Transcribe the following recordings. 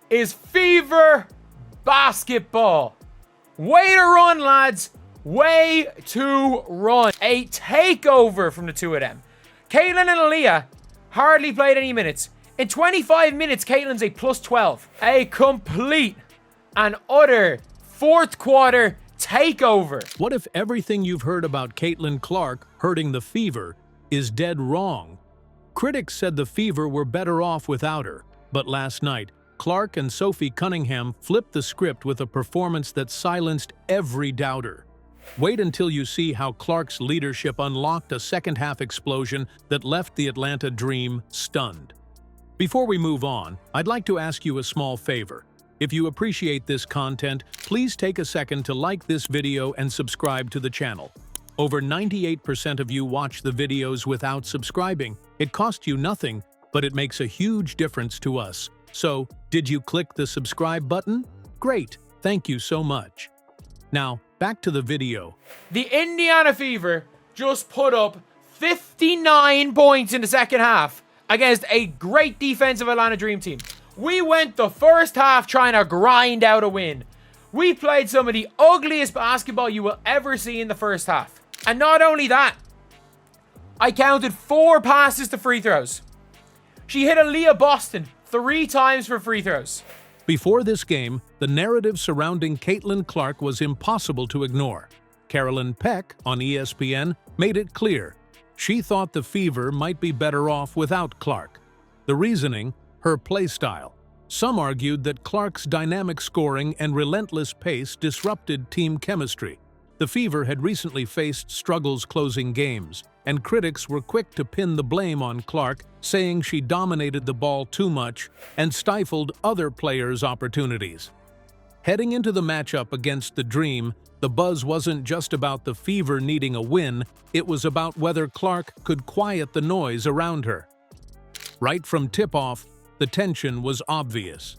is Fever basketball. Way to run, lads. Way to run. A takeover from the two of them. Caitlin and Aaliyah hardly played any minutes. In 25 minutes, Caitlin's a plus 12. A complete and utter fourth quarter takeover. What if everything you've heard about Caitlin Clark hurting the Fever is dead wrong? Critics said the Fever were better off without her, but last night, Clark and Sophie Cunningham flipped the script with a performance that silenced every doubter. Wait until you see how Clark's leadership unlocked a second-half explosion that left the Atlanta Dream stunned. Before we move on, I'd like to ask you a small favor. If you appreciate this content, please take a second to like this video and subscribe to the channel. Over 98% of you watch the videos without subscribing. It costs you nothing, but it makes a huge difference to us. So, did you click the subscribe button? Great, thank you so much. Now, back to the video. The Indiana Fever just put up 59 points in the second half against a great defensive Atlanta Dream team. We went the first half trying to grind out a win. We played some of the ugliest basketball you will ever see in the first half. And not only that, I counted 4 passes to free throws. She hit Aaliyah Boston 3 times for free throws. Before this game, the narrative surrounding Caitlin Clark was impossible to ignore. Carolyn Peck on ESPN made it clear. She thought the Fever might be better off without Clark. The reasoning, her play style. Some argued that Clark's dynamic scoring and relentless pace disrupted team chemistry. The Fever had recently faced struggles closing games, and critics were quick to pin the blame on Clark, saying she dominated the ball too much and stifled other players' opportunities. Heading into the matchup against the Dream, the buzz wasn't just about the Fever needing a win, it was about whether Clark could quiet the noise around her. Right from tip-off, the tension was obvious.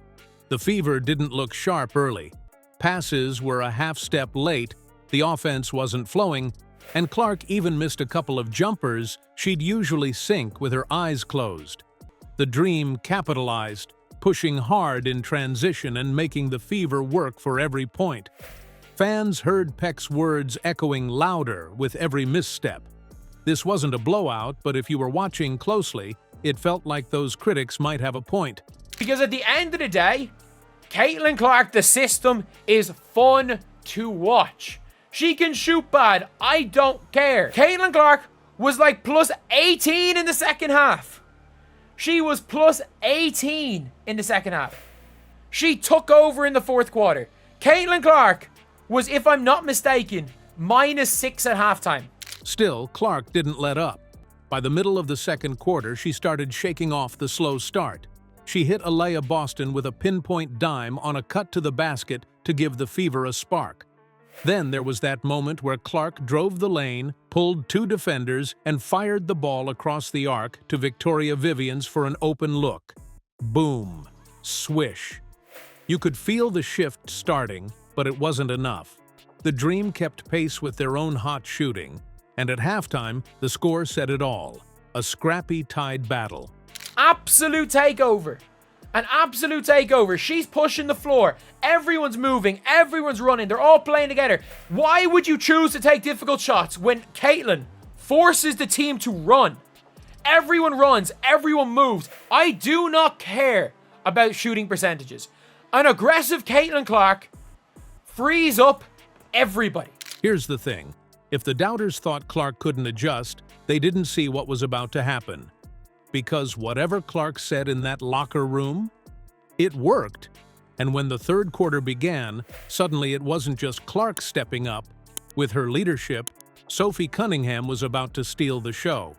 The Fever didn't look sharp early. Passes were a half-step late, the offense wasn't flowing, and Clark even missed a couple of jumpers she'd usually sink with her eyes closed. The Dream capitalized, pushing hard in transition and making the Fever work for every point. Fans heard Peck's words echoing louder with every misstep. This wasn't a blowout, but if you were watching closely, it felt like those critics might have a point. Because at the end of the day, Caitlin Clark, the system, is fun to watch. She can shoot bad. I don't care. Caitlin Clark was like plus 18 in the second half. She was plus 18 in the second half. She took over in the fourth quarter. Caitlin Clark was, if I'm not mistaken, -6 at halftime. Still, Clark didn't let up. By the middle of the second quarter, she started shaking off the slow start. She hit Aaliyah Boston with a pinpoint dime on a cut to the basket to give the Fever a spark. Then there was that moment where Clark drove the lane, pulled 2 defenders, and fired the ball across the arc to Victoria Vivians for an open look. Boom. Swish. You could feel the shift starting, but it wasn't enough. The Dream kept pace with their own hot shooting, and at halftime, the score said it all. A scrappy tied battle. Absolute takeover. An absolute takeover. She's pushing the floor. Everyone's moving. Everyone's running. They're all playing together. Why would you choose to take difficult shots when Caitlin forces the team to run? Everyone runs. Everyone moves. I do not care about shooting percentages. An aggressive Caitlin Clark frees up everybody. Here's the thing. If the doubters thought Clark couldn't adjust, they didn't see what was about to happen. Because whatever Clark said in that locker room, it worked. And when the third quarter began, suddenly it wasn't just Clark stepping up. With her leadership, Sophie Cunningham was about to steal the show.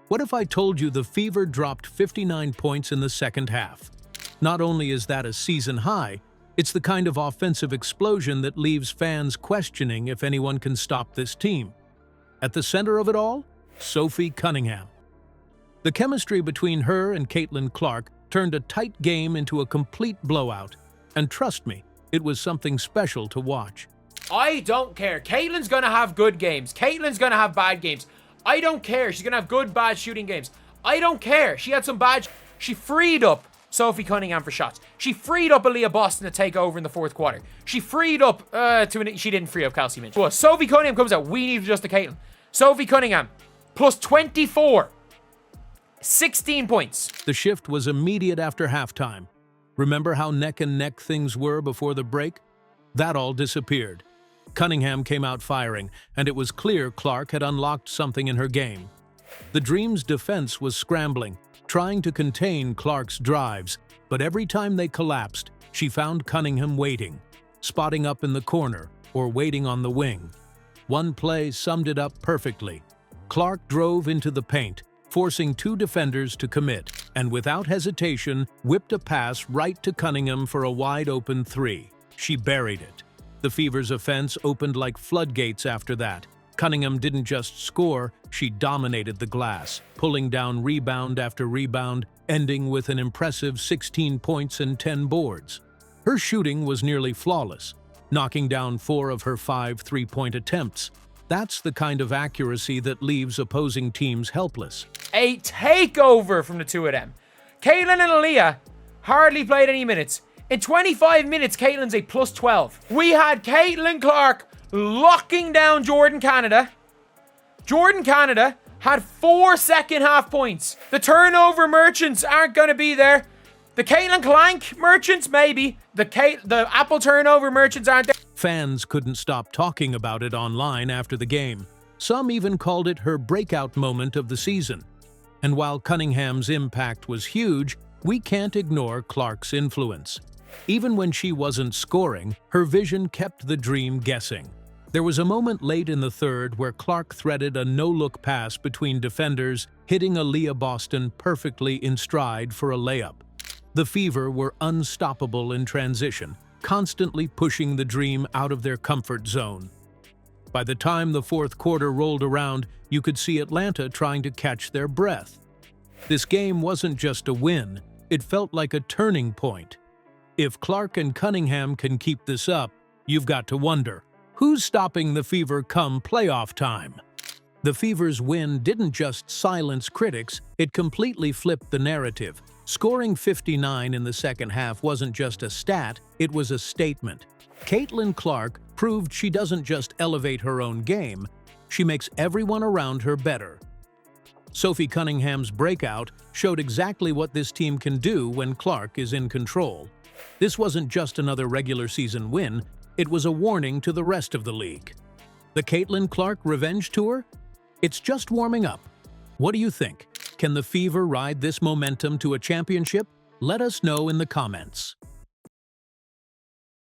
What if I told you the Fever dropped 59 points in the second half? Not only is that a season high, it's the kind of offensive explosion that leaves fans questioning if anyone can stop this team. At the center of it all, Sophie Cunningham. The chemistry between her and Caitlin Clark turned a tight game into a complete blowout. And trust me, it was something special to watch. I don't care. Caitlin's going to have good games. Caitlin's going to have bad games. I don't care. She's going to have good, bad shooting games. I don't care. She had some bad... She freed up Sophie Cunningham for shots. She freed up Aaliyah Boston to take over in the fourth quarter. She freed up she didn't free up Kelsey Minch. Well, Sophie Cunningham comes out. We need to adjust to Caitlin. Sophie Cunningham, plus 24. 16 points. The shift was immediate after halftime. Remember how neck and neck things were before the break? That all disappeared. Cunningham came out firing, and it was clear Clark had unlocked something in her game. The Dream's defense was scrambling, trying to contain Clark's drives, but every time they collapsed, she found Cunningham waiting, spotting up in the corner or waiting on the wing. One play summed it up perfectly. Clark drove into the paint, forcing two defenders to commit, and without hesitation, whipped a pass right to Cunningham for a wide-open three. She buried it. The Fever's offense opened like floodgates after that. Cunningham didn't just score, she dominated the glass, pulling down rebound after rebound, ending with an impressive 16 points and 10 boards. Her shooting was nearly flawless, knocking down 4 of her 5 three-point attempts. That's the kind of accuracy that leaves opposing teams helpless. A takeover from the two of them. Caitlin and Aaliyah hardly played any minutes. In 25 minutes, Caitlin's a plus 12. We had Caitlin Clark locking down Jordan Canada. Jordan Canada had 4 second-half points. The turnover merchants aren't going to be there. The Caitlin Clank merchants, maybe. The Apple turnover merchants aren't there. Fans couldn't stop talking about it online after the game. Some even called it her breakout moment of the season. And while Cunningham's impact was huge, we can't ignore Clark's influence. Even when she wasn't scoring, her vision kept the Dream guessing. There was a moment late in the third where Clark threaded a no-look pass between defenders, hitting Aaliyah Boston perfectly in stride for a layup. The Fever were unstoppable in transition, constantly pushing the Dream out of their comfort zone. By the time the fourth quarter rolled around, you could see Atlanta trying to catch their breath. This game wasn't just a win, it felt like a turning point. If Clark and Cunningham can keep this up, you've got to wonder, who's stopping the Fever come playoff time? The Fever's win didn't just silence critics, it completely flipped the narrative. Scoring 59 in the second half wasn't just a stat, it was a statement. Caitlin Clark proved she doesn't just elevate her own game, she makes everyone around her better. Sophie Cunningham's breakout showed exactly what this team can do when Clark is in control. This wasn't just another regular season win, it was a warning to the rest of the league. The Caitlin Clark Revenge Tour? It's just warming up. What do you think? Can the Fever ride this momentum to a championship? Let us know in the comments.